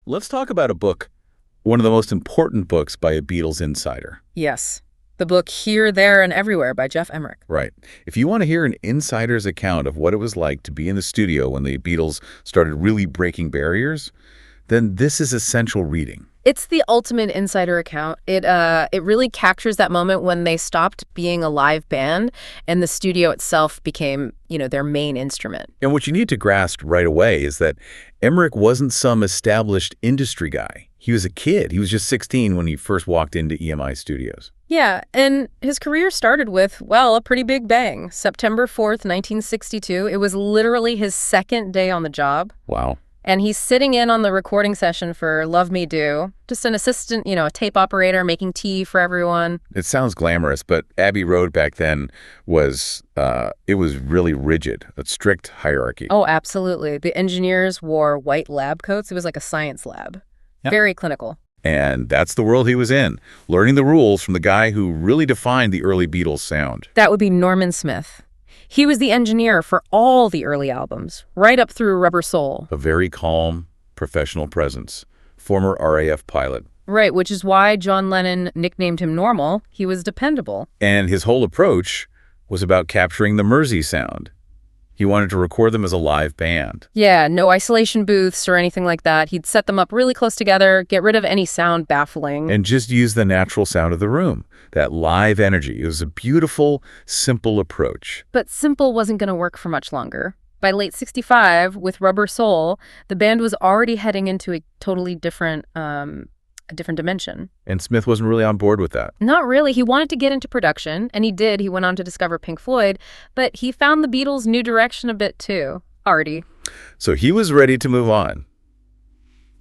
Let's talk about a book, one of the most important books by a Beatles insider. Yes. The book Here, There, and Everywhere by Geoff Emerick. Right. If you want to hear an insider's account of what it was like to be in the studio when the Beatles started really breaking barriers, then this is essential reading. It's the ultimate insider account. It really captures that moment when they stopped being a live band and the studio itself became, their main instrument. And what you need to grasp right away is that Emmerich wasn't some established industry guy. He was a kid. He was just 16 when he first walked into EMI Studios. Yeah, and his career started with, a pretty big bang. September 4th, 1962. It was literally his second day on the job. Wow. And he's sitting in on the recording session for Love Me Do, just an assistant, a tape operator making tea for everyone. It sounds glamorous, but Abbey Road back then was really rigid, a strict hierarchy. Oh, absolutely. The engineers wore white lab coats. It was like a science lab. Yep. Very clinical. And that's the world he was in, learning the rules from the guy who really defined the early Beatles sound. That would be Norman Smith. He was the engineer for all the early albums, right up through Rubber Soul. A very calm, professional presence. Former RAF pilot. Right, which is why John Lennon nicknamed him Normal. He was dependable. And his whole approach was about capturing the Mersey sound. He wanted to record them as a live band. Yeah, no isolation booths or anything like that. He'd set them up really close together, get rid of any sound baffling. And just use the natural sound of the room, that live energy. It was a beautiful, simple approach. But simple wasn't going to work for much longer. By late 65, with Rubber Soul, the band was already heading into a totally different dimension. And Smith wasn't really on board with that. Not really. He wanted to get into production, and he did. He went on to discover Pink Floyd, but he found the Beatles' new direction a bit too, already. So he was ready to move on.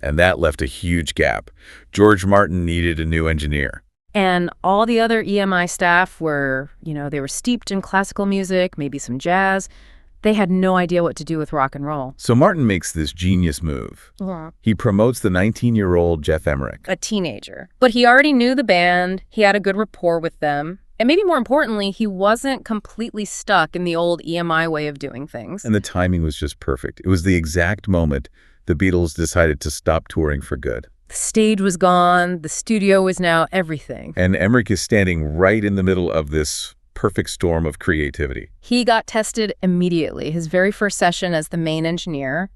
And that left a huge gap. George Martin needed a new engineer. And all the other EMI staff were, they were steeped in classical music, maybe some jazz. They had no idea what to do with rock and roll. So Martin makes this genius move. Yeah. He promotes the 19-year-old Geoff Emerick. A teenager. But he already knew the band. He had a good rapport with them. And maybe more importantly, he wasn't completely stuck in the old EMI way of doing things. And the timing was just perfect. It was the exact moment the Beatles decided to stop touring for good. The stage was gone. The studio was now everything. And Emerick is standing right in the middle of this perfect storm of creativity. He got tested immediately. His very first session as the main engineer,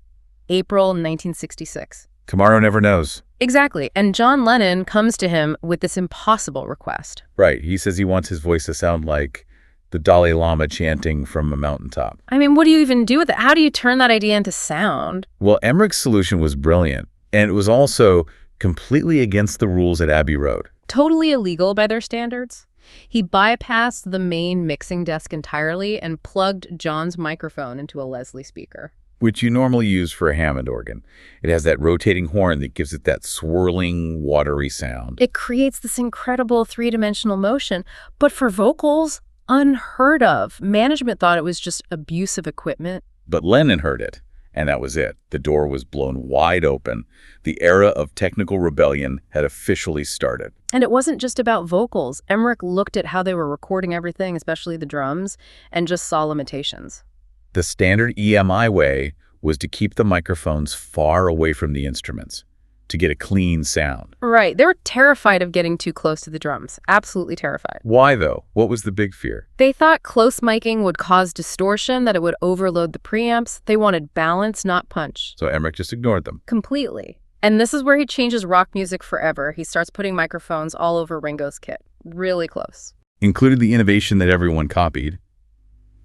April 1966. Tomorrow never knows. Exactly. And John Lennon comes to him with this impossible request. Right. He says he wants his voice to sound like the Dalai Lama chanting from a mountaintop. I mean, what do you even do with it? How do you turn that idea into sound? Well, Emmerich's solution was brilliant. And it was also completely against the rules at Abbey Road. Totally illegal by their standards. He bypassed the main mixing desk entirely and plugged John's microphone into a Leslie speaker. Which you normally use for a Hammond organ. It has that rotating horn that gives it that swirling, watery sound. It creates this incredible three-dimensional motion, but for vocals, unheard of. Management thought it was just abusive equipment. But Lennon heard it, and that was it. The door was blown wide open. The era of technical rebellion had officially started. And it wasn't just about vocals. Emerick looked at how they were recording everything, especially the drums, and just saw limitations. The standard EMI way was to keep the microphones far away from the instruments, to get a clean sound. Right. They were terrified of getting too close to the drums. Absolutely terrified. Why, though? What was the big fear? They thought close miking would cause distortion, that it would overload the preamps. They wanted balance, not punch. So Emerick just ignored them. Completely. And this is where he changes rock music forever. He starts putting microphones all over Ringo's kit. Really close. Included the innovation that everyone copied.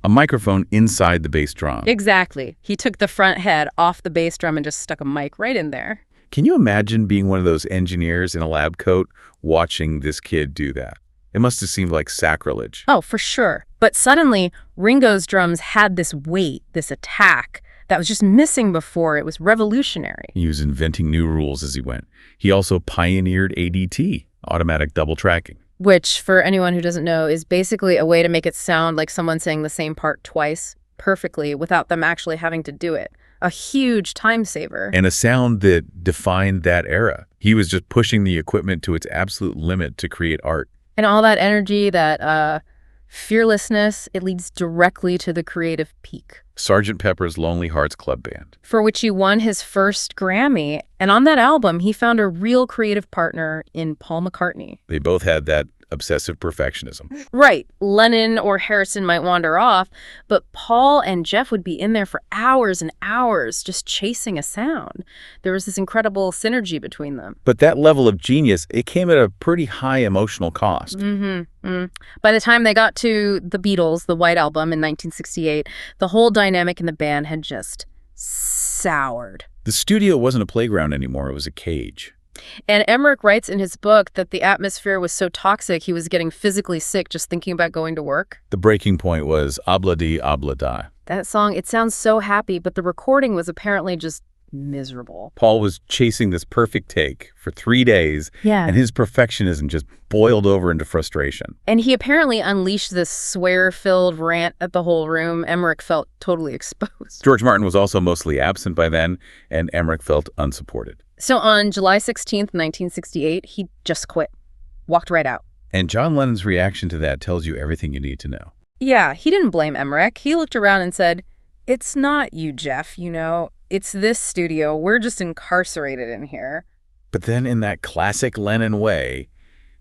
A microphone inside the bass drum. Exactly. He took the front head off the bass drum and just stuck a mic right in there. Can you imagine being one of those engineers in a lab coat watching this kid do that? It must have seemed like sacrilege. Oh, for sure. But suddenly, Ringo's drums had this weight, this attack, that was just missing before. It was revolutionary. He was inventing new rules as he went. He also pioneered ADT, automatic double tracking. Which, for anyone who doesn't know, is basically a way to make it sound like someone saying the same part twice perfectly without them actually having to do it. A huge time saver. And a sound that defined that era. He was just pushing the equipment to its absolute limit to create art. And all that energy, that fearlessness, it leads directly to the creative peak. Sgt. Pepper's Lonely Hearts Club Band. for which he won his first Grammy. And on that album, he found a real creative partner in Paul McCartney. They both had that obsessive perfectionism. Right. Lennon or Harrison might wander off, but Paul and Jeff would be in there for hours and hours just chasing a sound. There was this incredible synergy between them. But that level of genius, it came at a pretty high emotional cost. By the time they got to the Beatles, the White Album in 1968, the whole dynamic in the band had just soured. The studio wasn't a playground anymore, it was a cage. And Emmerich writes in his book that the atmosphere was so toxic he was getting physically sick just thinking about going to work. The breaking point was Obla Di Obla Da. That song, it sounds so happy, but the recording was apparently just miserable. Paul was chasing this perfect take for 3 days, and his perfectionism just boiled over into frustration. And he apparently unleashed this swear-filled rant at the whole room. Emmerich felt totally exposed. George Martin was also mostly absent by then, and Emmerich felt unsupported. So on July 16th, 1968, he just quit. Walked right out. And John Lennon's reaction to that tells you everything you need to know. Yeah, he didn't blame Emmerich. He looked around and said, "It's not you, Jeff, you know. It's this studio. We're just incarcerated in here." But then in that classic Lennon way,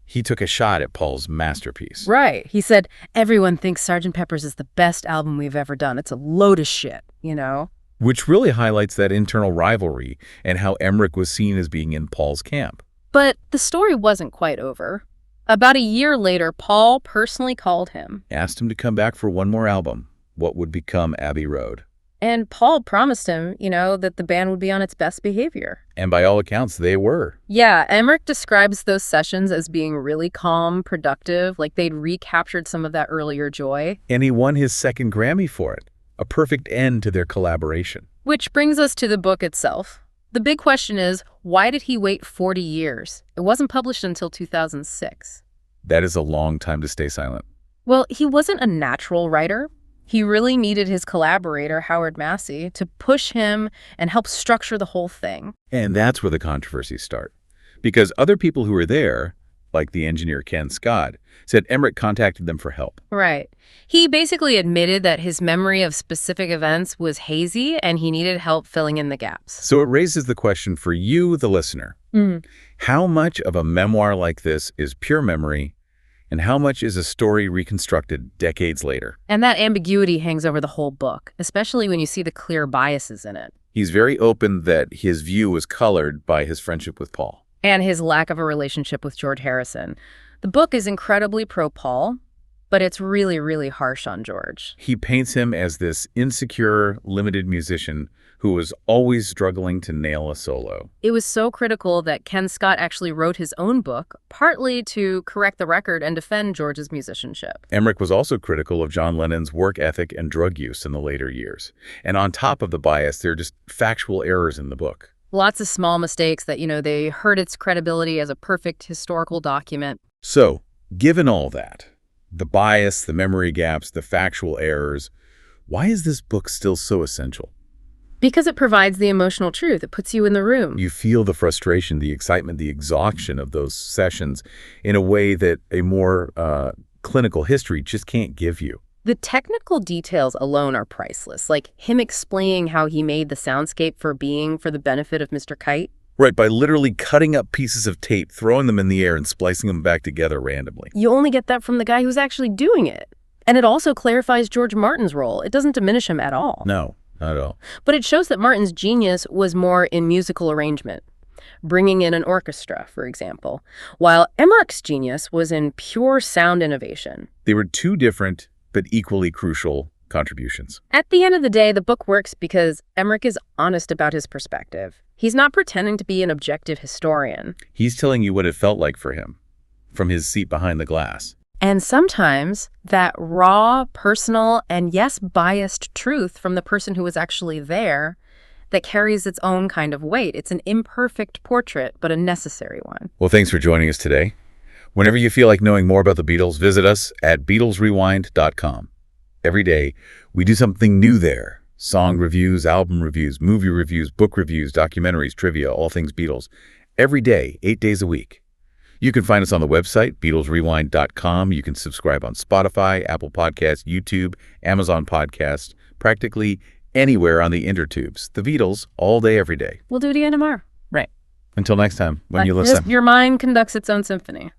he took a shot at Paul's masterpiece. Right. He said, "Everyone thinks Sgt. Pepper's is the best album we've ever done. It's a load of shit, you know?" Which really highlights that internal rivalry and how Emmerich was seen as being in Paul's camp. But the story wasn't quite over. About a year later, Paul personally called him. Asked him to come back for one more album, what would become Abbey Road. And Paul promised him, that the band would be on its best behavior. And by all accounts, they were. Yeah, Emmerich describes those sessions as being really calm, productive, like they'd recaptured some of that earlier joy. And he won his second Grammy for it. A perfect end to their collaboration. Which brings us to the book itself. The big question is, why did he wait 40 years? It wasn't published until 2006. That is a long time to stay silent. Well, he wasn't a natural writer. He really needed his collaborator, Howard Massey, to push him and help structure the whole thing. And that's where the controversies start. Because other people who were there, like the engineer Ken Scott, said Emmerich contacted them for help. Right. He basically admitted that his memory of specific events was hazy and he needed help filling in the gaps. So it raises the question for you, the listener. How much of a memoir like this is pure memory, and how much is a story reconstructed decades later? And that ambiguity hangs over the whole book, especially when you see the clear biases in it. He's very open that his view was colored by his friendship with Paul. And his lack of a relationship with George Harrison. The book is incredibly pro-Paul, but it's really, really harsh on George. He paints him as this insecure, limited musician who was always struggling to nail a solo. It was so critical that Ken Scott actually wrote his own book, partly to correct the record and defend George's musicianship. Emmerich was also critical of John Lennon's work ethic and drug use in the later years. And on top of the bias, there are just factual errors in the book. Lots of small mistakes that, they hurt its credibility as a perfect historical document. So, given all that, the bias, the memory gaps, the factual errors, why is this book still so essential? Because it provides the emotional truth. It puts you in the room. You feel the frustration, the excitement, the exhaustion of those sessions in a way that a more clinical history just can't give you. The technical details alone are priceless, like him explaining how he made the soundscape for the benefit of Mr. Kite. Right, by literally cutting up pieces of tape, throwing them in the air, and splicing them back together randomly. You only get that from the guy who's actually doing it. And it also clarifies George Martin's role. It doesn't diminish him at all. No, not at all. But it shows that Martin's genius was more in musical arrangement, bringing in an orchestra, for example, while Emmerich's genius was in pure sound innovation. They were two different but equally crucial contributions. At the end of the day, the book works because Emmerich is honest about his perspective. He's not pretending to be an objective historian. He's telling you what it felt like for him, from his seat behind the glass. And sometimes that raw, personal, and yes, biased truth from the person who was actually there that carries its own kind of weight. It's an imperfect portrait, but a necessary one. Well, thanks for joining us today. Whenever you feel like knowing more about the Beatles, visit us at BeatlesRewind.com. Every day, we do something new there. Song reviews, album reviews, movie reviews, book reviews, documentaries, trivia, all things Beatles. Every day, 8 days a week. You can find us on the website, BeatlesRewind.com. You can subscribe on Spotify, Apple Podcasts, YouTube, Amazon Podcasts, practically anywhere on the intertubes. The Beatles, all day, every day. We'll do it again tomorrow. Until next time, when you listen. Your mind conducts its own symphony.